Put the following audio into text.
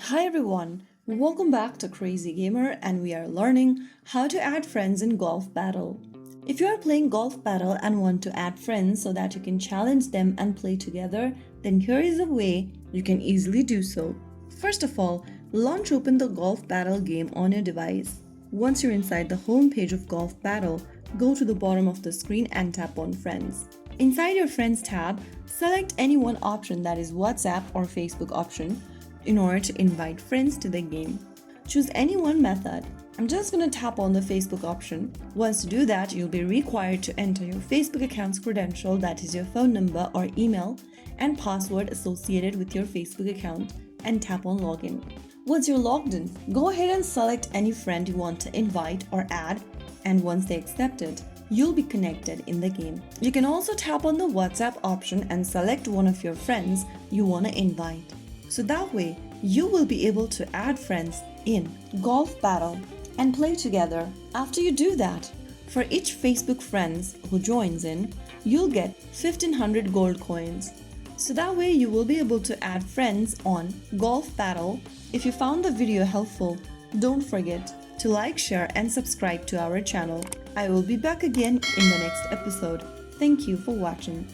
Hi everyone, welcome back to Crazy Gamer and we are learning how to add friends in Golf Battle. If you are playing Golf Battle and want to add friends so that you can challenge them and play together, then here is a way you can easily do so. First of all, launch open the Golf Battle game on your device. Once you're inside the home page of Golf Battle, go to the bottom of the screen and tap on Friends. Inside your Friends tab, select any one option, that is WhatsApp or Facebook option, in order to invite friends to the game. Choose any one method. I'm just going to tap on the Facebook option. Once you do that, you'll be required to enter your Facebook account's credential, that is your phone number or email, and password associated with your Facebook account, and tap on Login. Once you're logged in, go ahead and select any friend you want to invite or add, and once they accept it, you'll be connected in the game. You can also tap on the WhatsApp option and select one of your friends you want to invite. So that way, you will be able to add friends in Golf Battle and play together. After you do that, for each Facebook friends who joins in, you'll get 1500 gold coins. So that way you will be able to add friends on Golf Battle. If you found the video helpful, don't forget to like, share and subscribe to our channel. I will be back again in the next episode. Thank you for watching.